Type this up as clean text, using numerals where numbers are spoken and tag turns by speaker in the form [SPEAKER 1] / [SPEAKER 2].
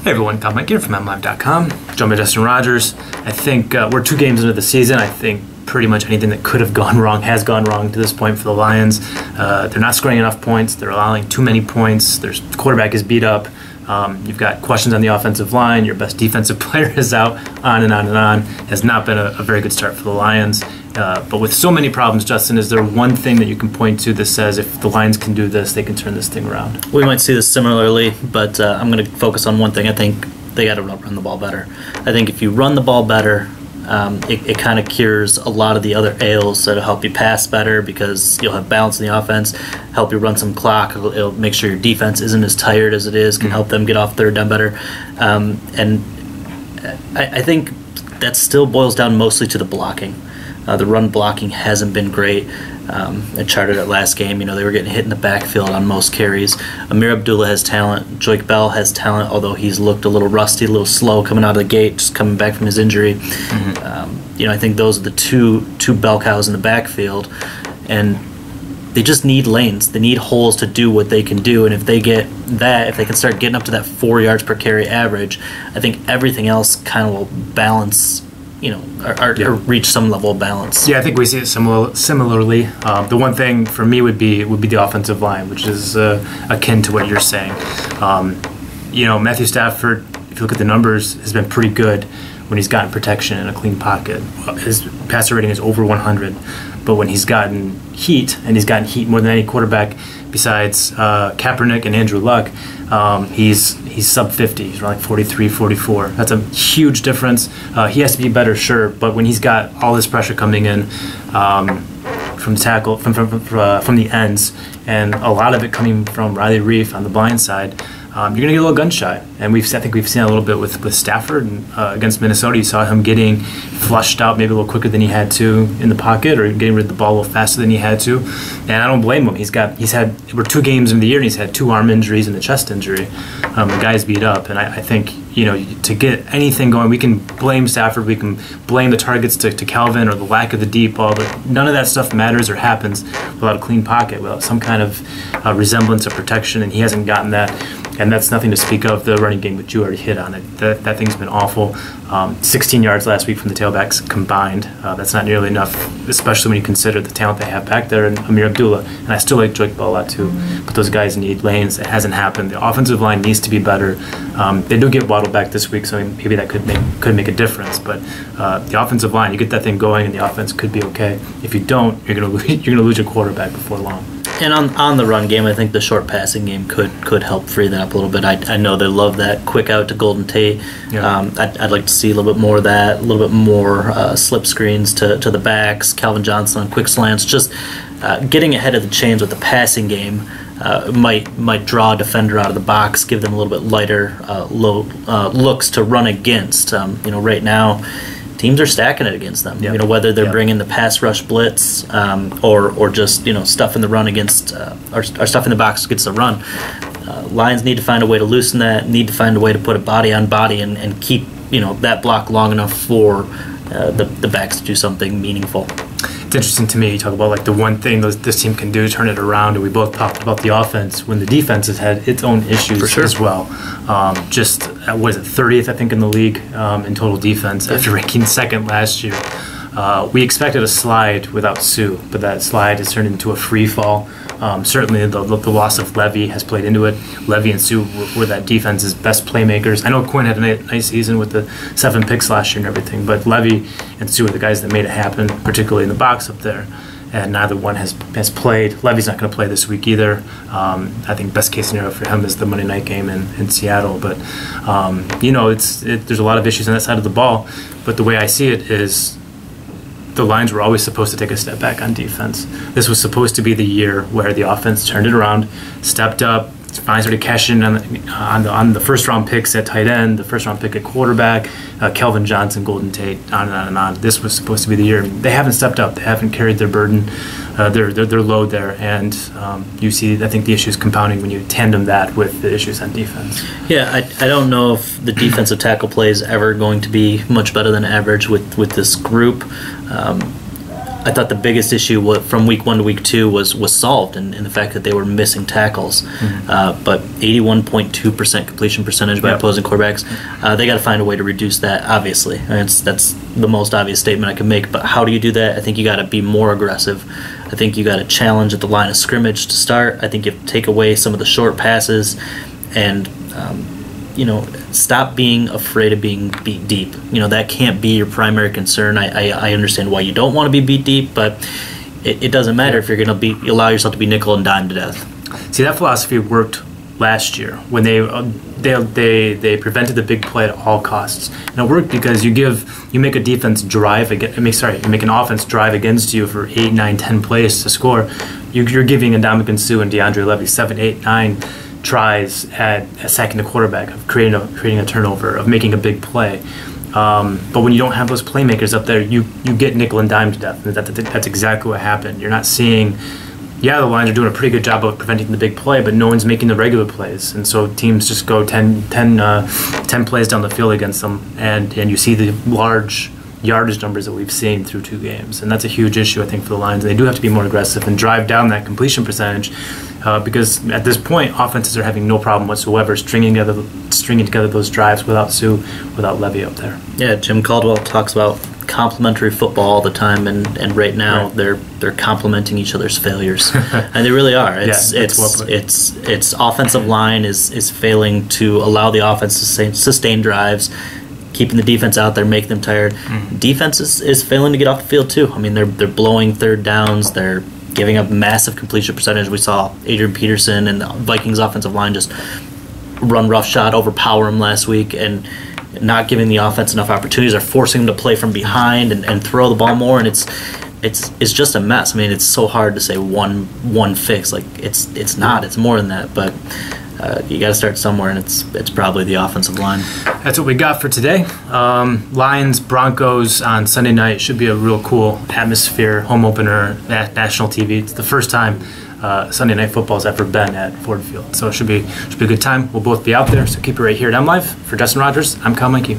[SPEAKER 1] Hey everyone, Tom Mike here from MLive.com. Joined by Justin Rogers. I think we're 2 games into the season. I think pretty much anything that could have gone wrong has gone wrong to this point for the Lions. They're not scoring enough points. They're allowing too many points. Their quarterback is beat up. You've got questions on the offensive line. Your best defensive player is out. On and on and on. Has not been a very good start for the Lions. But with so many problems, Justin, is there one thing that you can point to that says if the Lions can do this, they can turn this thing around?
[SPEAKER 2] We might see this similarly, but I'm going to focus on one thing. I think they got to run the ball better. I think if you run the ball better, it kind of cures a lot of the other ails that'll help you pass better because you'll have balance in the offense, help you run some clock. It'll make sure your defense isn't as tired as it is, can help them get off third down better. And I think that still boils down mostly to the blocking. The run blocking hasn't been great. I charted it last game. They were getting hit in the backfield on most carries. Amir Abdullah has talent. Joique Bell has talent, although he's looked a little rusty, a little slow coming out of the gate, just coming back from his injury. I think those are the two bell cows in the backfield, and they just need lanes. They need holes to do what they can do, and if they get that, if they can start getting up to that 4 yards per carry average, I think everything else kind of will balance. Or reach some level of balance.
[SPEAKER 1] Yeah, I think we see it similarly. The one thing for me would be the offensive line, which is akin to what you're saying. Matthew Stafford, if you look at the numbers, has been pretty good when he's gotten protection in a clean pocket. His passer rating is over 100, but when he's gotten heat, and he's gotten heat more than any quarterback besides Kaepernick and Andrew Luck, he's sub 50. He's around like 43, 44. That's a huge difference. He has to be better, sure, but when he's got all this pressure coming in from tackle, from the ends, and a lot of it coming from Riley Reiff on the blind side, you're going to get a little gun shy. And I think we've seen a little bit with Stafford against Minnesota. You saw him getting flushed out maybe a little quicker than he had to in the pocket, or getting rid of the ball a little faster than he had to. And I don't blame him. We're 2 games in the year, and he's had 2 arm injuries and a chest injury. The guy's beat up. And I think, to get anything going, we can blame Stafford, we can blame the targets to Calvin or the lack of the deep ball, but none of that stuff matters or happens without a clean pocket, without some kind of resemblance of protection, and he hasn't gotten that. And that's nothing to speak of the running game, which you already hit on it. That thing's been awful. 16 yards last week from the tailbacks combined. That's not nearly enough, especially when you consider the talent they have back there in Amir Abdullah. And I still like Joique Bell a lot too. But those guys need lanes. It hasn't happened. The offensive line needs to be better. They do get Waddle back this week, so maybe that could make a difference. But the offensive line, you get that thing going, and the offense could be okay. If you don't, you're gonna lose your quarterback before long.
[SPEAKER 2] And on the run game, I think the short passing game could help free that up a little bit. I know they love that quick out to Golden Tate. Yeah. I'd like to see a little bit more of that, a little bit more slip screens to the backs, Calvin Johnson on quick slants. Just getting ahead of the chains with the passing game might draw a defender out of the box, give them a little bit lighter looks to run against. Right now, teams are stacking it against them. Yep. Whether they're bringing the pass rush blitz or just stuff in the run against or stuff in the box against the run. Lions need to find a way to loosen that. Need to find a way to put a body on body and keep that block long enough for the backs to do something meaningful.
[SPEAKER 1] It's interesting to me. You talk about the one thing this team can do to turn it around, and we both talked about the offense when the defense has had its own issues as well. Just what is it, 30th I think in the league in total defense after ranking 2nd last year. We expected a slide without Sue, but that slide has turned into a free fall. Certainly the loss of Levy has played into it. Levy and Sue were that defense's best playmakers. I know Quinn had a nice season with the 7 picks last year and everything, but Levy and Sue are the guys that made it happen, particularly in the box up there. And neither one has played. Levy's not going to play this week either. I think best case scenario for him is the Monday night game in Seattle. But there's a lot of issues on that side of the ball. But the way I see it is, the Lions were always supposed to take a step back on defense. This was supposed to be the year where the offense turned it around, stepped up, finally started cashing on the first round picks at tight end, the first round pick at quarterback, Calvin Johnson, Golden Tate, on and on and on. This was supposed to be the year. They haven't stepped up. They haven't carried their burden, their load there, and you see, I think, the issues compounding when you tandem that with the issues on defense.
[SPEAKER 2] Yeah, I don't know if the defensive tackle play is ever going to be much better than average with this group. I thought the biggest issue from week 1 to week 2 was solved in the fact that they were missing tackles. But 81.2% completion percentage by opposing quarterbacks. They got to find a way to reduce that, obviously. That's the most obvious statement I can make. But how do you do that? I think you got to be more aggressive. I think you got to challenge at the line of scrimmage to start. I think you have to take away some of the short passes and stop being afraid of being beat deep. That can't be your primary concern. I understand why you don't want to be beat deep, but it doesn't matter if you're going to allow yourself to be nickel and dime to death.
[SPEAKER 1] See, that philosophy worked last year when they prevented the big play at all costs, and it worked because you make a defense drive against. You make an offense drive against you for 8, 9, 10 plays to score. You're giving Ndamukong Suh and DeAndre Levy 7, 8, 9 tries at sacking the quarterback, of creating a turnover, of making a big play. But when you don't have those playmakers up there, you get nickel and dime to death. That's exactly what happened. You're not seeing. Yeah, the Lions are doing a pretty good job of preventing the big play, but no one's making the regular plays. And so teams just go 10 plays down the field against them, and you see the large yardage numbers that we've seen through 2 games. And that's a huge issue, I think, for the Lions. They do have to be more aggressive and drive down that completion percentage because at this point, offenses are having no problem whatsoever stringing together those drives without Sue, without Levy up there.
[SPEAKER 2] Yeah, Jim Caldwell talks about complementary football all the time, and right now they're complementing each other's failures, and they really are. It's offensive line is failing to allow the offense to sustain drives, keeping the defense out there, making them tired. Defense is failing to get off the field too. I mean, they're blowing third downs. They're giving up massive completion percentage. We saw Adrian Peterson and the Vikings offensive line just run roughshod, overpower him last week, and not giving the offense enough opportunities. They're forcing them to play from behind and throw the ball more, and it's just a mess. I mean, it's so hard to say one fix. Like it's not. It's more than that. But you got to start somewhere, and it's probably the offensive line.
[SPEAKER 1] That's what we got for today. Lions Broncos on Sunday night should be a real cool atmosphere, home opener, national TV. It's the first time Sunday Night Football's ever been at Ford Field, so it should be a good time. We'll both be out there, so keep it right here at MLive. For Justin Rogers, I'm Kyle Meinke.